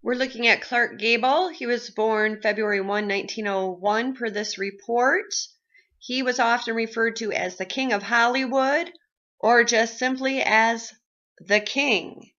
We're looking at Clark Gable. He was born February 1, 1901, per this report. He was often referred to as the King of Hollywood or just simply as the King.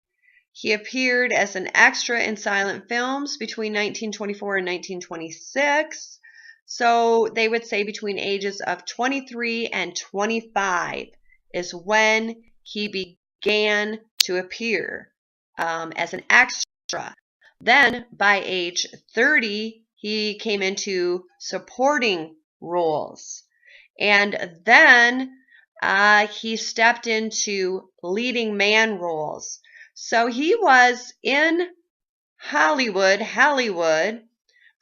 He appeared as an extra in silent films between 1924 and 1926. So they would say between ages of 23 and 25 is when he began to appear as an extra. Then by age 30, he came into supporting roles. And then he stepped into leading man roles. So he was in Hollywood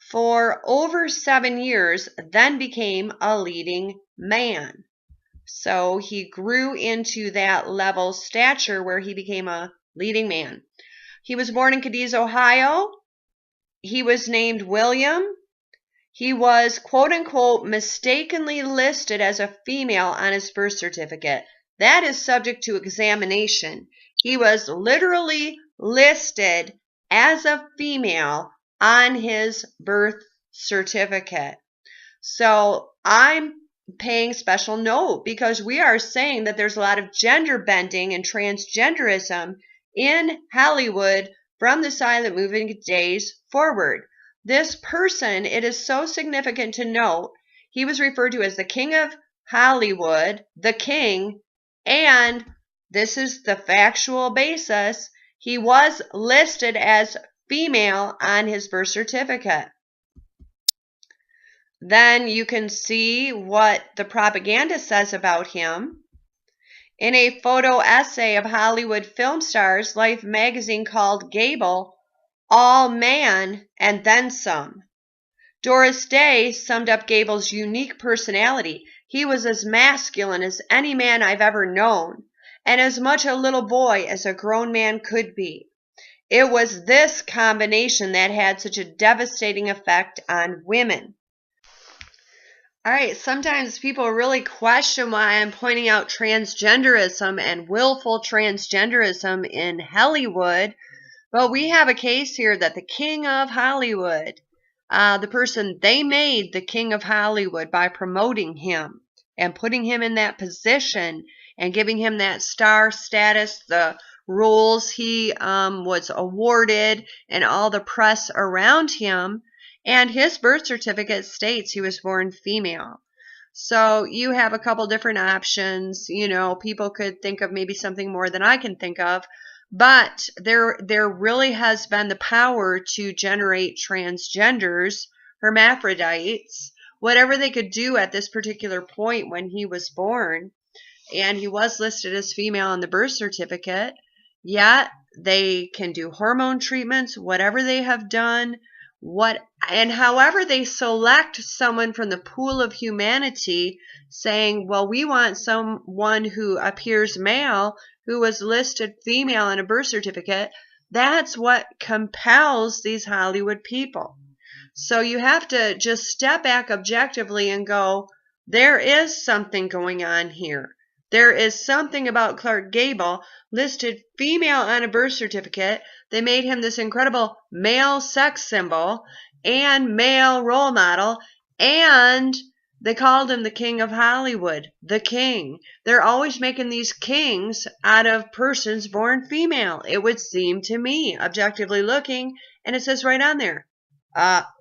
for over 7 years, then became a leading man. So he grew into that level stature where he became a leading man. He was born in Cadiz, Ohio. He was named William. He was, quote unquote, mistakenly listed as a female on his birth certificate. That is subject to examination. He was literally listed as a female on his birth certificate. So I'm paying special note because we are saying that there's a lot of gender bending and transgenderism in Hollywood from the silent movie days forward. This person, it is so significant to note, he was referred to as the King of Hollywood, the King, and this is the factual basis, he was listed as female on his birth certificate. Then you can see what the propaganda says about him. In a photo essay of Hollywood film stars, Life magazine called Gable all man and then some. Doris Day summed up Gable's unique personality. He was as masculine as any man I've ever known, and as much a little boy as a grown man could be. It was this combination that had such a devastating effect on women. All right, sometimes people really question why I'm pointing out transgenderism and willful transgenderism in Hollywood, but we have a case here that the King of Hollywood, the person they made the King of Hollywood by promoting him and putting him in that position and giving him that star status, the roles he was awarded, and all the press around him. And his birth certificate states he was born female. So you have a couple different options. You know, people could think of maybe something more than I can think of. But there really has been the power to generate transgenders, hermaphrodites, whatever they could do at this particular point when he was born. And he was listed as female on the birth certificate. Yet they can do hormone treatments, whatever they have done. And however they select someone from the pool of humanity, saying, well, we want someone who appears male, who was listed female on a birth certificate, that's what compels these Hollywood people. So you have to just step back objectively and go, there is something going on here. There is something about Clark Gable listed female on a birth certificate. They made him this incredible male sex symbol and male role model, and they called him the King of Hollywood, the King. They're always making these kings out of persons born female, it would seem to me, objectively looking, and it says right on there,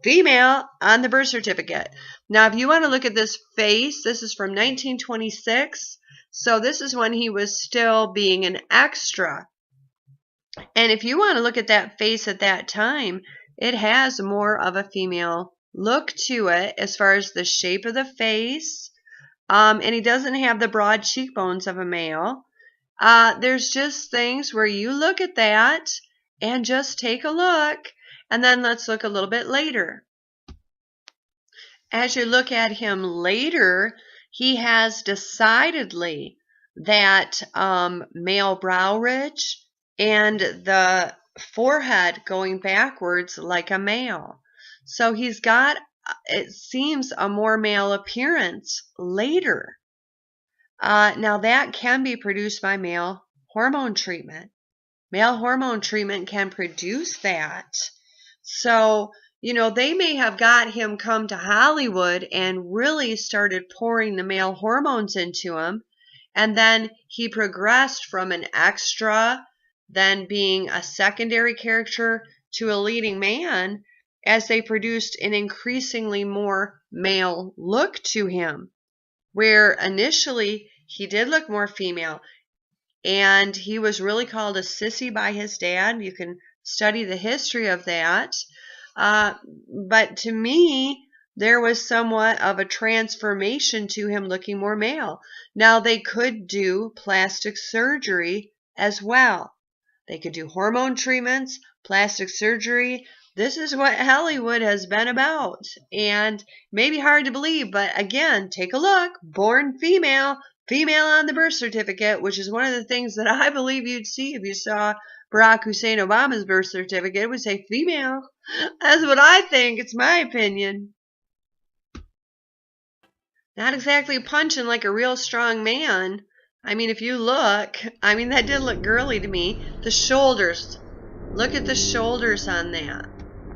female on the birth certificate. Now, if you want to look at this face, this is from 1926. So this is when he was still being an extra. And if you want to look at that face at that time, it has more of a female look to it as far as the shape of the face. And he doesn't have the broad cheekbones of a male. There's just things where you look at that and just take a look. And then let's look a little bit later. As you look at him later, he has decidedly that male brow ridge and the forehead going backwards like a male. So he's got, it seems, a more male appearance later. Now that can be produced by male hormone treatment. Male hormone treatment can produce that. So, they may have got him come to Hollywood and really started pouring the male hormones into him. And then he progressed from an extra, then being a secondary character, to a leading man as they produced an increasingly more male look to him, where initially he did look more female. And he was really called a sissy by his dad. You can study the history of that. But to me, there was somewhat of a transformation to him looking more male. Now, they could do plastic surgery as well. They could do hormone treatments, plastic surgery. This is what Hollywood has been about. And maybe hard to believe, but again, take a look. Born female, female on the birth certificate, which is one of the things that I believe you'd see if you saw Barack Hussein Obama's birth certificate. It would say female. That's what I think. It's my opinion. Not exactly punching like a real strong man. I mean, if you look, that did look girly to me. The shoulders. Look at the shoulders on that.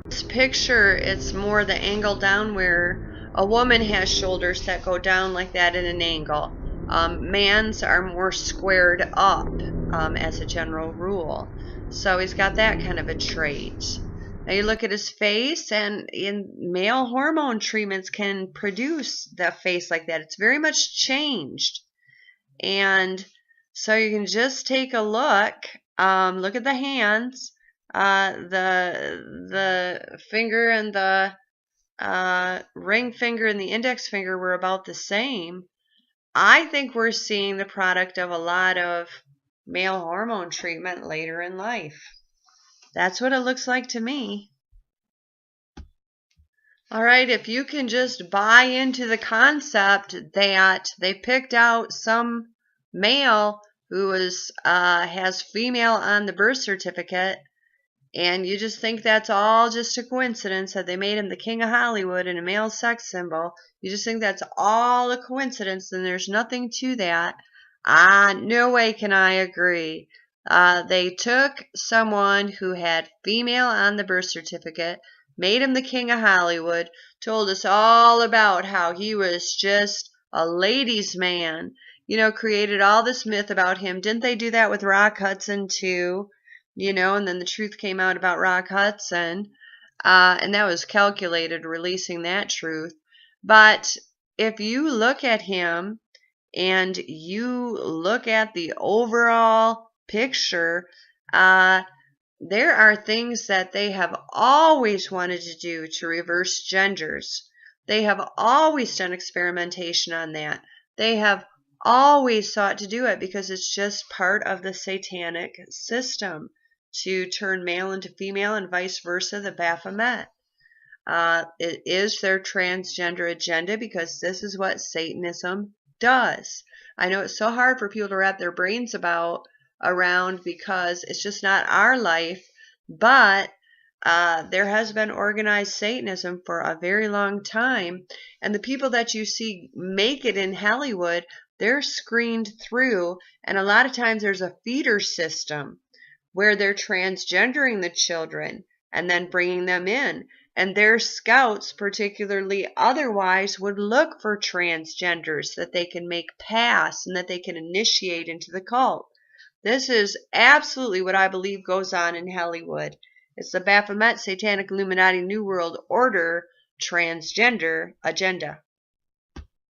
This picture, it's more the angle down where a woman has shoulders that go down like that in an angle. Man's are more squared up as a general rule. So he's got that kind of a trait. Now you look at his face, and male hormone treatments can produce the face like that. It's very much changed. And so you can just take a look. Look at the hands. The finger and the ring finger and the index finger were about the same. I think we're seeing the product of a lot of male hormone treatment later in life. That's what it looks like to me. All right, if you can just buy into the concept that they picked out some male who has female on the birth certificate, and you just think that's all just a coincidence that they made him the king of Hollywood and a male sex symbol, you just think that's all a coincidence and there's nothing to that, no way can I agree. They took someone who had female on the birth certificate, made him the king of Hollywood, told us all about how he was just a ladies' man, created all this myth about him. Didn't they do that with Rock Hudson too? And then the truth came out about Rock Hudson, and that was calculated, releasing that truth. But if you look at him and you look at the overall picture, there are things that they have always wanted to do to reverse genders. They have always done experimentation on that. They have always sought to do it because it's just part of the satanic system to turn male into female and vice versa, the Baphomet. It is their transgender agenda because this is what Satanism does. I know it's so hard for people to wrap their brains around because it's just not our life, but there has been organized Satanism for a very long time, and the people that you see make it in Hollywood, they're screened through, and a lot of times there's a feeder system where they're transgendering the children and then bringing them in. And their scouts, particularly otherwise, would look for transgenders that they can make pass and that they can initiate into the cult. This is absolutely what I believe goes on in Hollywood. It's the Baphomet Satanic Illuminati New World Order transgender agenda.